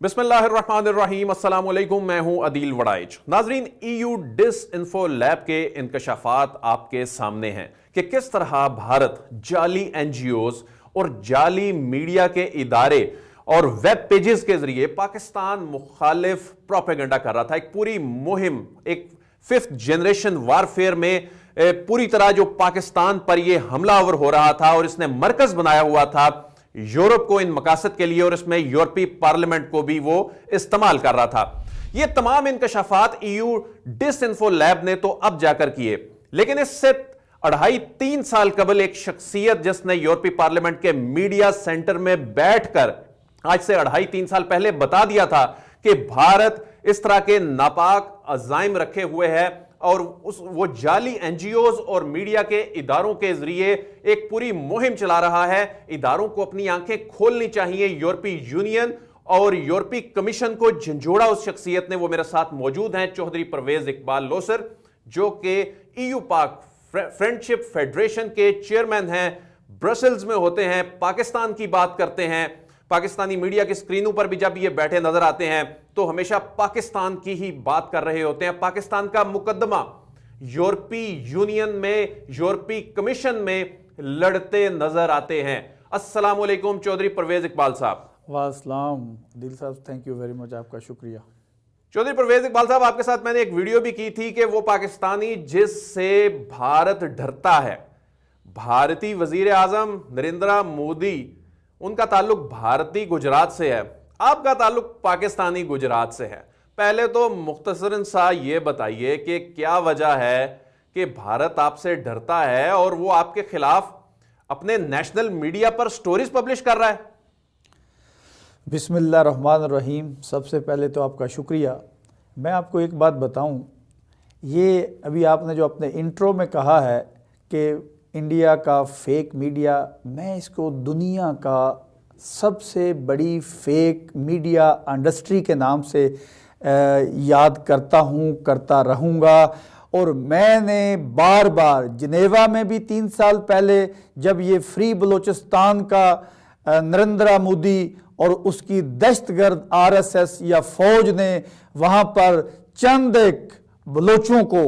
बिस्मिल्लाहिर्रहमानिर्रहीम, अस्सलाम वालेकुम। मैं हूं अदील वड़ाइच। नाजरीन, EU डिसइंफो लैब के इंकशाफात आपके सामने हैं कि किस तरह भारत जाली NGOs और जाली मीडिया के इदारे और वेब पेजेस के जरिए पाकिस्तान मुखालिफ प्रोपेगेंडा कर रहा था। एक पूरी मुहिम, एक 5th जनरेशन वारफेयर में पूरी तरह जो पाकिस्तान पर यह हमलावर हो रहा था और इसने मरकज बनाया हुआ था यूरोप को इन मकासद के लिए, और इसमें यूरोपीय पार्लियामेंट को भी वो इस्तेमाल कर रहा था। ये तमाम इंकशाफात EU डिसइंफो लैब ने तो अब जाकर किए, लेकिन इससे 2.5-3 साल कबल एक शख्सियत जिसने यूरोपीय पार्लियामेंट के मीडिया सेंटर में बैठकर आज से 2.5-3 साल पहले बता दिया था कि भारत इस तरह के नापाक अज़ाइम रखे हुए है और वो जाली NGOs और मीडिया के इदारों के जरिए एक पूरी मुहिम चला रहा है। इदारों को अपनी आंखें खोलनी चाहिए। यूरोपीय यूनियन और यूरोपीय कमीशन को झंझोड़ा उस शख्सियत ने। वो मेरे साथ मौजूद हैं चौधरी परवेज इकबाल लोसर, जो कि EU पाक फ्रेंडशिप फेडरेशन के चेयरमैन हैं, ब्रसल्स में होते हैं, पाकिस्तान की बात करते हैं। पाकिस्तानी मीडिया की स्क्रीनों पर भी जब ये बैठे नजर आते हैं तो हमेशा पाकिस्तान की ही बात कर रहे होते हैं। पाकिस्तान का मुकदमा यूरोपीय यूनियन में, यूरोपीय कमीशन में लड़ते नजर आते हैं। अस्सलाम वालेकुम चौधरी परवेज इकबाल साहब। वास्सलाम दिल साहब, थैंक यू वेरी मच, आपका शुक्रिया। चौधरी परवेज इकबाल साहब, आपके साथ मैंने एक वीडियो भी की थी कि वो पाकिस्तानी जिससे भारत डरता है, भारतीय वजीर आजम नरेंद्र मोदी, उनका ताल्लुक भारतीय गुजरात से है, आपका ताल्लुक पाकिस्तानी गुजरात से है। पहले तो मुख्तसरन सा ये बताइए कि क्या वजह है कि भारत आपसे डरता है और वो आपके खिलाफ अपने नेशनल मीडिया पर स्टोरीज पब्लिश कर रहा है। बिस्मिल्लाहिर्रहमानिर्रहीम। सबसे पहले तो आपका शुक्रिया। मैं आपको एक बात बताऊं, ये अभी आपने जो अपने इंट्रो में कहा है कि इंडिया का फेक मीडिया, मैं इसको दुनिया का सबसे बड़ी फेक मीडिया इंडस्ट्री के नाम से याद करता हूँ, करता रहूँगा। और मैंने बार बार जिनेवा में भी 3 साल पहले जब ये फ्री बलोचिस्तान का नरेंद्र मोदी और उसकी दहशतगर्द RSS या फौज ने वहाँ पर चंद एक बलोचों को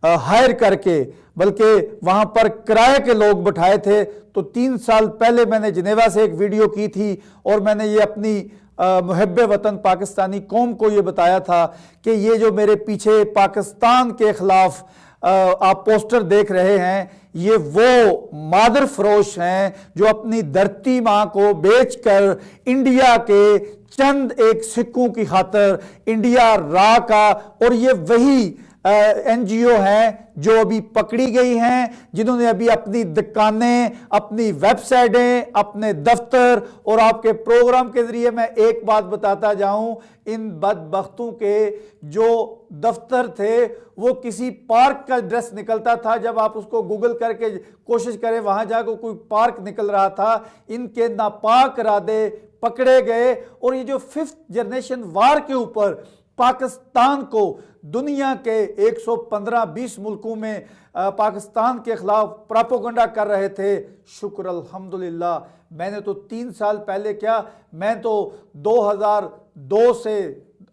हायर करके, बल्कि वहाँ पर किराए के लोग बिठाए थे, तो 3 साल पहले मैंने जिनेवा से एक वीडियो की थी और मैंने ये अपनी मुहब्बे वतन पाकिस्तानी कौम को ये बताया था कि ये जो मेरे पीछे पाकिस्तान के खिलाफ आप पोस्टर देख रहे हैं, ये वो मादर फरोश हैं जो अपनी धरती माँ को बेचकर इंडिया के चंद एक सिक्कों की खातर इंडिया रा का, और ये वही NGO हैं जो अभी पकड़ी गई हैं, जिन्होंने अभी अपनी दुकानें, अपनी वेबसाइटें, अपने दफ्तर, और आपके प्रोग्राम के जरिए मैं एक बात बताता जाऊं, इन बदबख्तों के जो दफ्तर थे वो किसी पार्क का ड्रेस निकलता था। जब आप उसको गूगल करके कोशिश करें, वहां जाकर कोई पार्क निकल रहा था। इनके नापाक इरादे पकड़े गए। और ये जो 5th जनरेशन वार के ऊपर पाकिस्तान को दुनिया के 115-20 मुल्कों में पाकिस्तान के खिलाफ प्रोपेगेंडा कर रहे थे, शुक्र अल्हम्दुलिल्लाह मैंने तो 3 साल पहले क्या, मैं तो 2002 से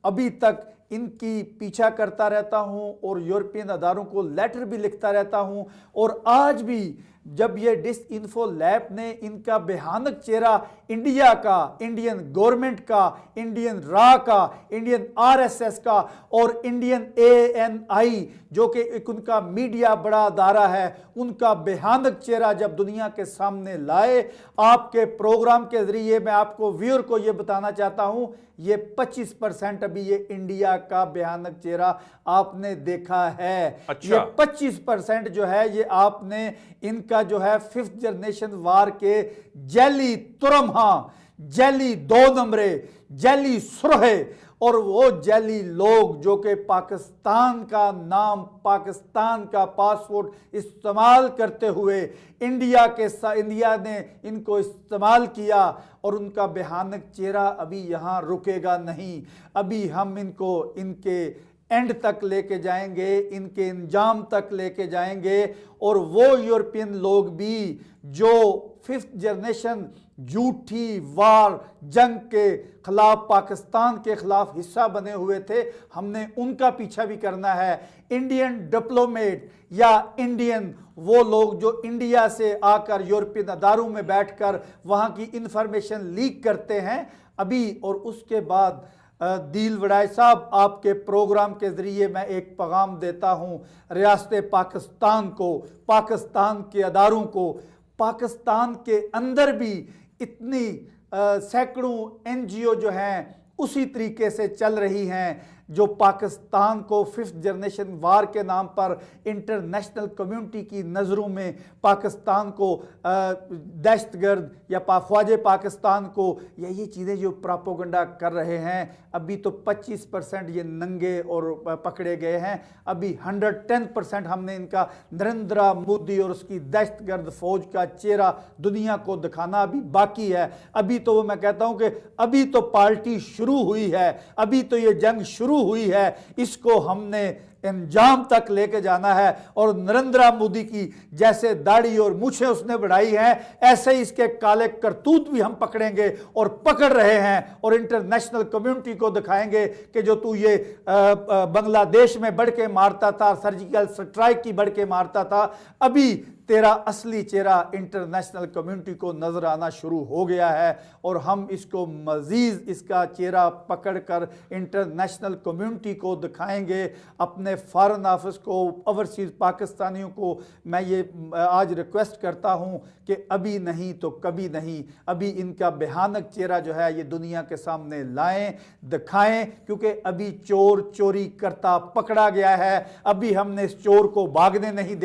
अभी तक इनकी पीछा करता रहता हूं और यूरोपियन अदारों को लेटर भी लिखता रहता हूं। और आज भी जब ये डिसइंफो लैब ने इनका भयानक चेहरा इंडिया का, इंडियन गवर्नमेंट का, इंडियन रा का, इंडियन RSS का और इंडियन ANI जो कि एक उनका मीडिया बड़ा अदारा है, उनका भयानक चेहरा जब दुनिया के सामने लाए, आपके प्रोग्राम के जरिए मैं आपको व्यूअर को यह बताना चाहता हूं, ये 25% अभी ये इंडिया का भयानक चेहरा आपने देखा है। अच्छा। ये 25% जो है ये आपने इनका जो है 5th जनरेशन वार के जैली तुरमहा, जैली 2 नंबरे, जैली सुरहे और वो जैली लोग जो कि पाकिस्तान का नाम, पाकिस्तान का पासपोर्ट इस्तेमाल करते हुए इंडिया ने इनको इस्तेमाल किया, और उनका भयानक चेहरा अभी यहाँ रुकेगा नहीं। अभी हम इनको इनके एंड तक लेके जाएंगे, इनके इंजाम तक लेके जाएंगे। और वो यूरोपियन लोग भी जो फिफ्थ जनरेशन झूठी वार जंग के खिलाफ, पाकिस्तान के खिलाफ हिस्सा बने हुए थे, हमने उनका पीछा भी करना है। इंडियन डिप्लोमेट या इंडियन वो लोग जो इंडिया से आकर यूरोपियन अदारों में बैठकर वहाँ की इंफॉर्मेशन लीक करते हैं अभी। और उसके बाद दिल वड़ाई साहब, आपके प्रोग्राम के ज़रिए मैं एक पैगाम देता हूँ रियासत पाकिस्तान को, पाकिस्तान के अदारों को। पाकिस्तान के अंदर भी इतनी सैकड़ों NGO जो हैं उसी तरीके से चल रही हैं, जो पाकिस्तान को फिफ्थ जनरेशन वार के नाम पर इंटरनेशनल कम्युनिटी की नज़रों में पाकिस्तान को दहशतगर्द या ख्वाजे पाकिस्तान को या ये चीज़ें जो प्रोपेगेंडा कर रहे हैं। अभी तो 25% ये नंगे और पकड़े गए हैं, अभी 110% हमने इनका नरेंद्र मोदी और उसकी दहशतगर्द फौज का चेहरा दुनिया को दिखाना अभी बाकी है। अभी तो वो मैं कहता हूँ कि अभी तो पार्टी शुरू हुई है, अभी तो ये जंग शुरू हुई है, इसको हमने अंजाम तक लेके जाना है। और नरेंद्र मोदी की जैसे दाढ़ी और मूछें उसने बढ़ाई हैं, ऐसे ही इसके काले करतूत भी हम पकड़ेंगे और पकड़ रहे हैं और इंटरनेशनल कम्युनिटी को दिखाएंगे कि जो तू ये बांग्लादेश में बढ़ के मारता था, सर्जिकल स्ट्राइक की बढ़ के मारता था, अभी तेरा असली चेहरा इंटरनेशनल कम्युनिटी को नजर आना शुरू हो गया है। और हम इसको मजीद इसका चेहरा पकड़कर इंटरनेशनल कम्युनिटी को दिखाएंगे। अपने फॉरेन ऑफिस को, ओवरसीज पाकिस्तानियों को मैं ये आज रिक्वेस्ट करता हूं कि अभी नहीं तो कभी नहीं, अभी इनका भयानक चेहरा जो है ये दुनिया के सामने लाएं, दिखाएं, क्योंकि अभी चोर चोरी करता पकड़ा गया है। अभी हमने इस चोर को भागने नहीं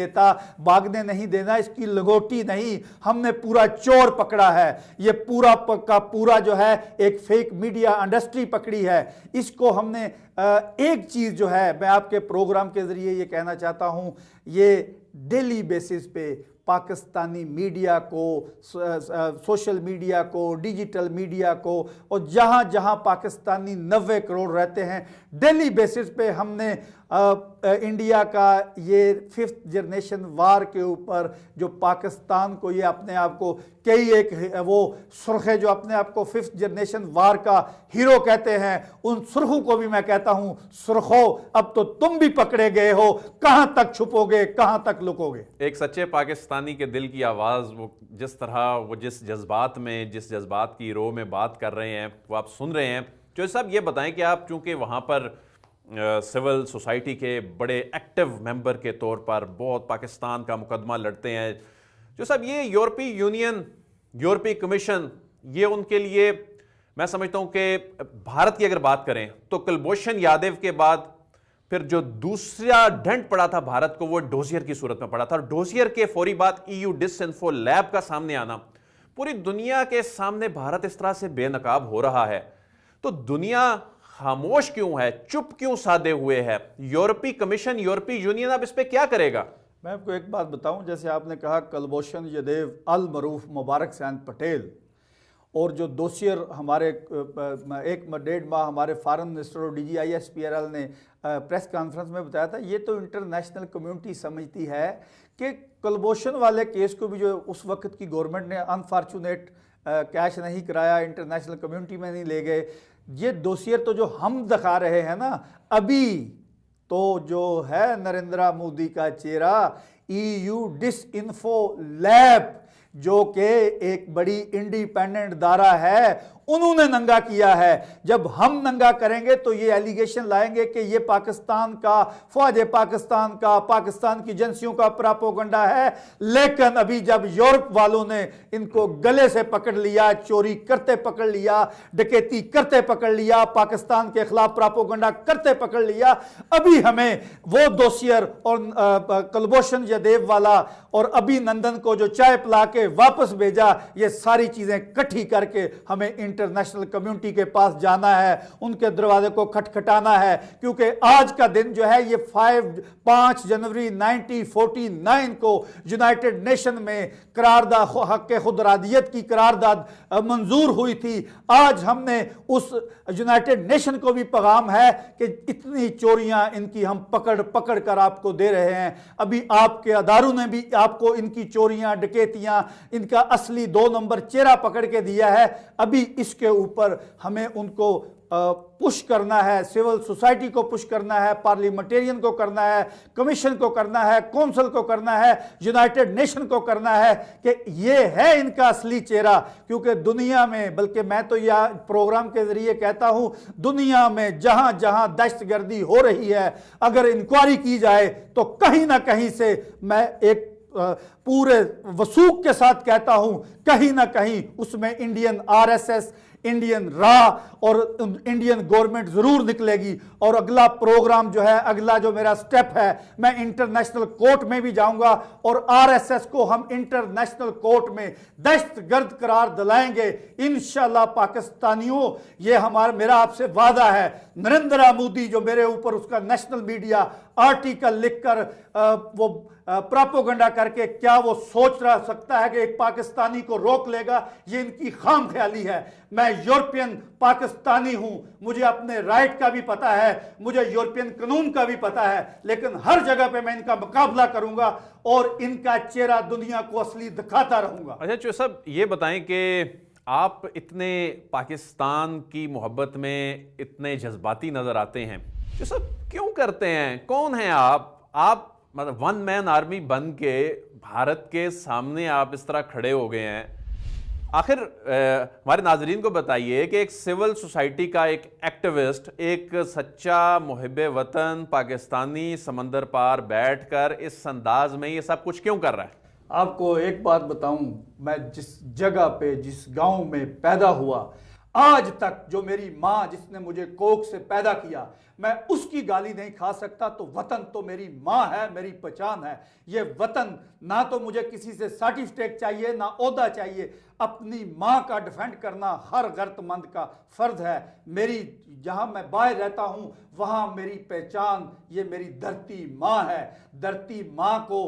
देना, इसकी लगोटी नहीं, हमने पूरा चोर पकड़ा है। ये पूरा का पूरा जो है एक फेक मीडिया इंडस्ट्री पकड़ी है। इसको हमने एक चीज जो है मैं आपके प्रोग्राम के जरिए ये कहना चाहता हूं, ये डेली बेसिस पे पाकिस्तानी मीडिया को, सोशल मीडिया को, डिजिटल मीडिया को, और जहां जहां पाकिस्तानी 90 करोड़ रहते हैं, डेली बेसिस पे हमने इंडिया का ये फिफ्थ जनरेशन वार के ऊपर जो पाकिस्तान को ये अपने आप को कई एक वो सुर्खे जो अपने आप को फिफ्थ जनरेशन वार का हीरो कहते हैं, उन सुर्खों को भी मैं कहता हूं, सुर्खों अब तो तुम भी पकड़े गए हो, कहां तक छुपोगे, कहां तक लुकोगे। एक सच्चे पाकिस्तानी के दिल की आवाज़, वो जिस तरह, वो जिस जज्बात में, जिस जज्बात की रो में बात कर रहे हैं, वो आप सुन रहे हैं। जो साहब ये बताएं कि आप चूंकि वहां पर सिविल सोसाइटी के बड़े एक्टिव मेंबर के तौर पर बहुत पाकिस्तान का मुकदमा लड़ते हैं, जो साहब ये यूरोपीय यूनियन, यूरोपीय कमीशन, ये उनके लिए मैं समझता हूं कि भारत की अगर बात करें तो कुलभूषण यादव के बाद फिर जो दूसरा ढंट पड़ा था भारत को, वो डोजियर की सूरत में पड़ा था। और डोजियर के फौरी बाद EU डिसइंफो लैब का सामने आना, पूरी दुनिया के सामने भारत इस तरह से बेनकाब हो रहा है, तो दुनिया खामोश क्यों है, चुप क्यों साधे हुए है? यूरोपीय कमीशन, यूरोपीय यूनियन अब इस पे क्या करेगा? मैं आपको एक बात बताऊं, जैसे आपने कहा कुलभूषण यादव, अल मरूफ मुबारक सैन पटेल, और जो दोषियर हमारे 1-1.5 माह हमारे फॉरेन मिनिस्टर और DGISPRL ने प्रेस कॉन्फ्रेंस में बताया था, ये तो इंटरनेशनल कम्युनिटी समझती है कि कुलभूषण वाले केस को भी जो उस वक्त की गवर्नमेंट ने अनफॉर्चुनेट कैश नहीं कराया, इंटरनेशनल कम्युनिटी में नहीं ले गए, ये दोषियर तो जो हम दिखा रहे हैं ना, अभी तो जो है नरेंद्र मोदी का चेहरा EU डिसइंफो लैब, जो कि एक बड़ी इंडिपेंडेंट दारा है, उन्होंने नंगा किया है। जब हम नंगा करेंगे तो ये एलिगेशन लाएंगे कि ये पाकिस्तान का, फौज पाकिस्तान का, पाकिस्तान की एजेंसियों का प्रोपेगेंडा है। लेकिन अभी जब यूरोप वालों ने इनको गले से पकड़ लिया, चोरी करते पकड़ लिया, डकैती करते पकड़ लिया, पाकिस्तान के खिलाफ प्रोपेगेंडा करते पकड़ लिया, अभी हमें वो दोषियर और कुलभूषण यादव वाला और अभिनंदन को जो चाय पिला के वापस भेजा, ये सारी चीजें इकट्ठी करके हमें इंटरनेशनल कम्युनिटी के पास जाना है, उनके दरवाजे को खटखटाना है, क्योंकि आज का दिन जो है ये 5 जनवरी 1949 को यूनाइटेड नेशन में करारदाद हक खुदरादियत की करारदाद मंजूर हुई थी। आज हमने उस यूनाइटेड नेशन को भी पैगाम है कि इतनी चोरियां इनकी हम पकड़ पकड़ कर आपको दे रहे हैं। अभी आपके अदारों ने भी आपको इनकी चोरियां, डकैतियां, इनका असली 2 नंबर चेहरा पकड़ के दिया है। अभी इसके ऊपर हमें उनको पुश करना है, सिविल सोसाइटी को पुश करना है, पार्लियामेंटेरियन को करना है, कमीशन को करना है, कौंसिल को करना है, यूनाइटेड नेशन को करना है कि ये है इनका असली चेहरा। क्योंकि दुनिया में, बल्कि मैं तो यह प्रोग्राम के जरिए कहता हूं, दुनिया में जहां जहां दहशतगर्दी हो रही है, अगर इंक्वायरी की जाए तो कहीं ना कहीं से, मैं एक पूरे वसूख के साथ कहता हूं, कहीं ना कहीं उसमें इंडियन आरएसएस, इंडियन रा और इंडियन गवर्नमेंट जरूर निकलेगी। और अगला प्रोग्राम जो है, अगला जो मेरा स्टेप है, मैं इंटरनेशनल कोर्ट में भी जाऊंगा और आरएसएस को हम इंटरनेशनल कोर्ट में दहशतगर्द करार दिलाएंगे इंशाल्लाह। पाकिस्तानियों, ये मेरा आपसे वादा है। नरेंद्र मोदी जो मेरे ऊपर उसका नेशनल मीडिया आर्टिकल लिखकर वो प्रोपेगेंडा करके क्या वो सोच रहा सकता है कि एक पाकिस्तानी को रोक लेगा, ये इनकी खाम ख्याली है। मैं यूरोपियन पाकिस्तानी हूं, मुझे अपने राइट का भी पता है, मुझे यूरोपियन कानून का भी पता है, लेकिन हर जगह पे मैं इनका मुकाबला करूंगा और इनका चेहरा दुनिया को असली दिखाता रहूंगा। अच्छा चौधरी साहब, ये बताएं कि आप इतने पाकिस्तान की मोहब्बत में इतने जज्बाती नजर आते हैं, चौधरी साहब क्यों करते हैं? कौन हैं आप मतलब 1 मैन आर्मी बन के भारत के सामने आप इस तरह खड़े हो गए हैं। आखिर हमारे नाजरीन को बताइए कि एक सिविल सोसाइटी का एक एक्टिविस्ट, एक सच्चा मुहिब्बे वतन पाकिस्तानी समंदर पार बैठकर इस अंदाज में ये सब कुछ क्यों कर रहा है? आपको एक बात बताऊं, मैं जिस जगह पे, जिस गांव में पैदा हुआ, आज तक जो मेरी माँ जिसने मुझे कोख से पैदा किया, मैं उसकी गाली नहीं खा सकता। तो वतन तो मेरी माँ है, मेरी पहचान है। ये वतन, ना तो मुझे किसी से सर्टिफिकेट चाहिए, ना ओहदा चाहिए। अपनी माँ का डिफेंड करना हर गैरतमंद का फर्ज है। मेरी, जहाँ मैं बाहर रहता हूँ, वहाँ मेरी पहचान, ये मेरी धरती माँ है। धरती माँ को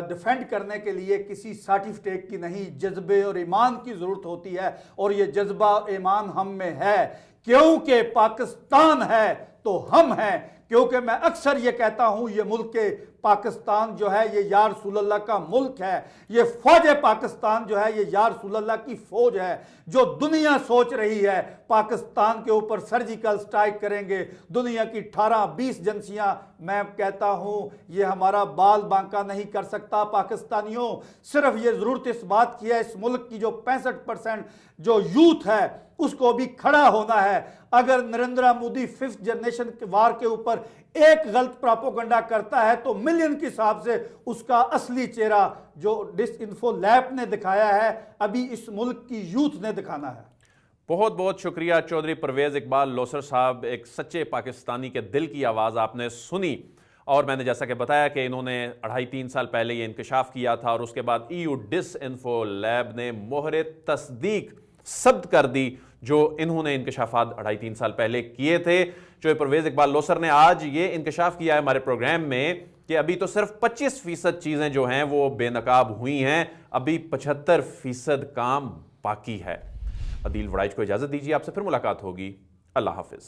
डिफेंड करने के लिए किसी सर्टिफिकेट की नहीं, जज्बे और ईमान की ज़रूरत होती है। और ये जज्बा ईमान हम में है, क्योंकि पाकिस्तान है तो हम हैं। क्योंकि मैं अक्सर ये कहता हूं, ये मुल्क के पाकिस्तान जो है ये या रसूलुल्लाह का मुल्क है। ये फौज पाकिस्तान जो है ये या रसूलुल्लाह की फौज है। जो दुनिया सोच रही है पाकिस्तान के ऊपर सर्जिकल स्ट्राइक करेंगे, दुनिया की 18-20 एजेंसियां, मैं कहता हूं ये हमारा बाल बांका नहीं कर सकता। पाकिस्तानियों, सिर्फ ये जरूरत इस बात की है, इस मुल्क की जो 65% जो यूथ है उसको भी खड़ा होना है। अगर नरेंद्र मोदी 5th जनरेशन वार के ऊपर एक गलत प्रोपेगेंडा करता है तो मिलियन के हिसाब से उसका असली चेहरा जो डिसइंफो लैब ने दिखाया है, अभी इस मुल्क की यूथ ने दिखाना है। बहुत बहुत शुक्रिया चौधरी परवेज इकबाल लोसर साहब। एक सच्चे पाकिस्तानी के दिल की आवाज़ आपने सुनी। और मैंने जैसा कि बताया कि इन्होंने 2.5-3 साल पहले ये इंकशाफ किया था और उसके बाद EU डिसइंफो लैब ने मोहरे तस्दीक सब्त कर दी जो इन्होंने इंकशाफात 2.5-3 साल पहले किए थे। जो परवेज इकबाल लोसर ने आज ये इंकशाफ किया है हमारे प्रोग्राम में कि अभी तो सिर्फ 25% चीज़ें जो हैं वो बेनकाब हुई हैं, अभी 75% काम बाकी है। अदील वड़ाइच को इजाज़त दीजिए, आपसे फिर मुलाकात होगी। अल्लाह हाफिज़।